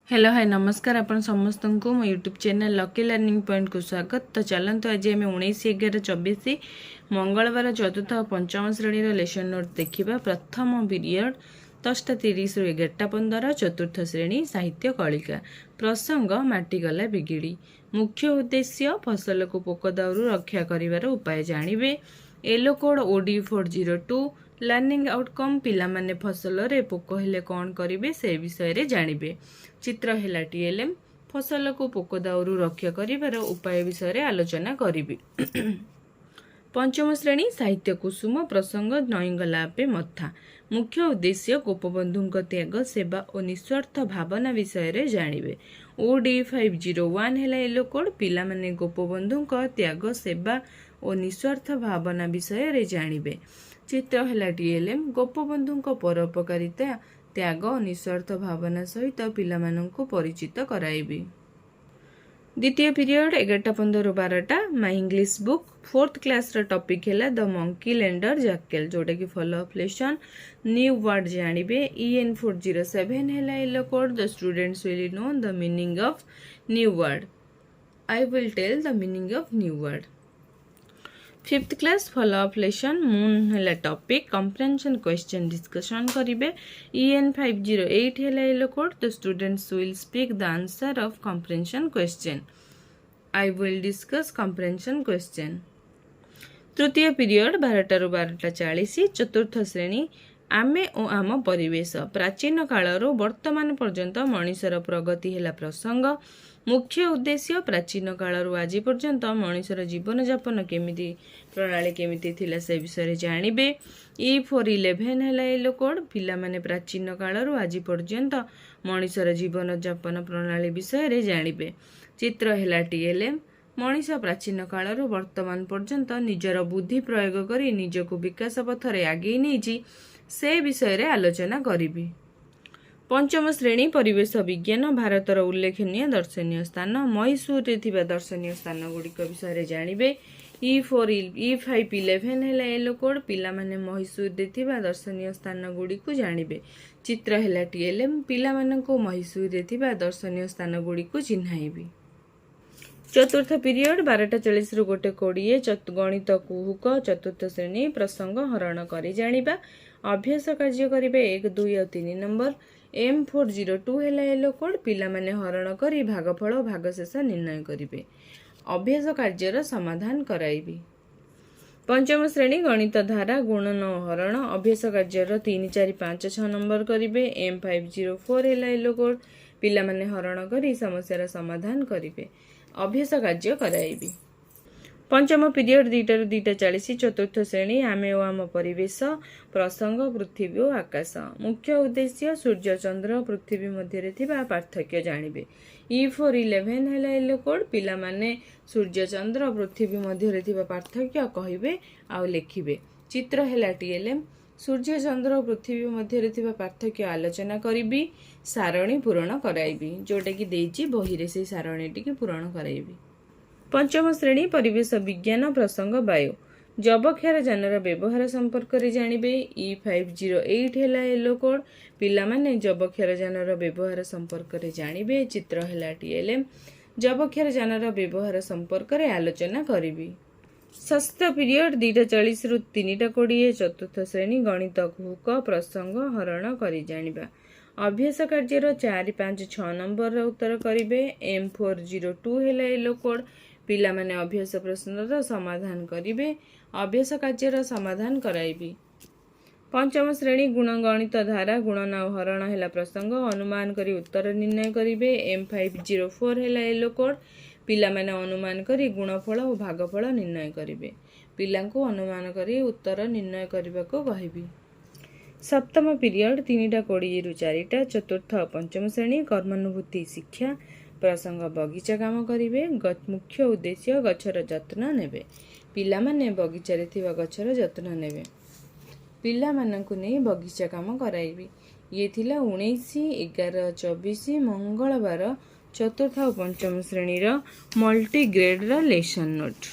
Hello hi नमस्कार आपण समस्त को मो YouTube channel lucky learning point को स्वागत। तो चलते आज आम 19/11/24 मंगलवार चतुर्थ और पंचम श्रेणी लेसन नोट देखा। प्रथम पीरियड 10:30 रु 11:15 चतुर्थ श्रेणी साहित्य कलिका। प्रसंग माटीगला बिगिड़ी। मुख्य उद्देश्य फसल को पोक दाउरू रक्षा करिवार उपाय जानिबे। Yellow code OD402 learning outcome पिला माने फसल रे पोक हेले कौन करिवे से विषय रे जानिबे। चित्र है TLM फसल को पोक दाउरू रक्षा करिवार उपाय विषय रे आलोचना करिबे। पंचम श्रेणी साहित्य कुसुम प्रसंग नईगला पे मथा। मुख्य उद्देश्य गोपबंधु त्याग सेवा और निस्वार्थ भावना विषय रे जानिबे। OD501 है येलो कोड पिला माने गोपबंधु त्याग सेवा और निस्वार्थ भावना विषय रे जानिबे। चित्र है TLM गोपबंधु परोपकारिता त्याग और निस्वार्थ भावना सहित पिला माननकु परिचित कराइबी। द्वितीय पीरियड 11:15 रु 12टा my English book 4th class रा टॉपिक है द मंकी लैंडर जैकेल जोटा कि follow up lesson new word जानिबे। EN407 है yellow code the students will know the meaning of new word. I will tell the meaning of new word. 5th class follow up lesson moon है topic comprehension question discussion करिवे। EN508 है yellow code the students will speak the answer of कंप्रेhension question. I will discuss comprehension question. तृतीय period 12 रु 12:40 चतुर्थ श्रेणी आमे और आम परिवेश। प्राचीन कालरू वर्तमान पर्यंत मनुष्यर प्रगति है प्रसंग। मुख्य उद्देश्य प्राचीन कालरू आज पर्यंत मनुष्यर जीवन यापन केमिति प्रणाली केमिति थिला से विषय जानिबे। E411 है येलो कोड पिला माने प्राचीन कालरू आज पर्यंत मनुष्यर जीवन यापन प्रणाली विषय जानिबे। चित्र है TLM मनीष प्राचीन कालरू वर्तमान पर्यंत निजर बुद्धि प्रयोग करी निजको विकास पथरे आगे नहीं से विषय आलोचना करिबी। पंचम श्रेणी परिवेश विज्ञान भारतर उल्लेखनीय दर्शनीय स्थान मैसूर रे दर्शनीय स्थान गुड़िक विषय जानिबे। E511 है येलो कोड पिला माने मैसूर रे दर्शनीय स्थान गुड़िक जानिबे। चित्र है TLM पिला माननको मैसूर रे दर्शनीय स्थान गुड़िक चिन्हाइबी। चतुर्थ पीरियड 12:40 रु 1:20 गणित कुहुक चतुर्थ श्रेणी प्रसंग हरण करी जानिबा। अभ्यास कार्य करिवे 1, 2 और 3 नंबर। M402 है येलो कोड पिला माने हरण करी भागफल भागशेष निर्णय करिवे। अभ्यास कार्यर समाधान कराइबी। पंचम श्रेणी गणित धारा गुणन हरण अभ्यास कार्यर 3, 4, 5, 6 नंबर करिवे। M504 है येलो कोड पिला माने हरण करी समस्यार समाधान करिवे। अभ्यास कार्य कराइबी। पंचम पीरियड 2 रु 2:40 चतुर्थ श्रेणी आमे और आम परिवेश प्रसंग पृथ्वी और आकाश। मुख्य उद्देश्य सूर्य चंद्र पृथ्वी मध्य थिबा पार्थक्य जानिबे। E411 है येलो कोड पिला माने सूर्य चंद्र पृथ्वी मध्य थिबा पार्थक्य कहिबे आ लिखिबे। चित्र है TLM सूर्य चंद्र पृथ्वी मध्य थिबा पार्थक्य आलोचना करिबी। सारणी पूरण कराइबी जोटा कि देइची बही रे से सारणी टी पूरण कराइबी। पंचम श्रेणी परिवेश विज्ञान प्रसंग वायु जबक्षार जानर व्यवहार संपर्क रे जानिबे। E508 है येलो कोड पिला माने जबक्षार जानर व्यवहार संपर्क रे जानिबे। चित्र है TLM जबक्षार जानर व्यवहार संपर्क रे आलोचना करिबी। षष्ठ पीरियड 2:40 रु 3:20 चतुर्थ श्रेणी गणित कुहुक प्रसंग हरण करी जानिबा। अभ्यास कार्यर 4, 5, 6 नंबर उत्तर करिवे। M402 है येलो कोड पिला माने अभ्यास प्रश्नर समाधान करिवे। अभ्यास कार्यर समाधान कराइबी। पंचम श्रेणी गुण गणित धारा गुणन और हरण है प्रसंग अनुमान करी उत्तर निर्णय करिवे। M504 है येलो कोड पिला माने अनुमान करी गुणफल और भागफल निर्णय करिवे। पिलांको अनुमान करी उत्तर निर्णय करने को कहिबी। सप्तम पीरियड 3:20 रु 4टा चतुर्थ पंचम श्रेणी कर्मानुभूति शिक्षा प्रसंग बगीचा काम करिवे। मुख्य उद्देश्य गछर जत्न नेबे। पिला माने बगीचा रे थिबा गछर जत्न नेबे। पिला माननकु नै बगीचा काम कराइबी। ये थिला 19/11/24 मंगलवार चतुर्थ और पंचम श्रेणी रो मल्टी ग्रेड रो लेसन नोट।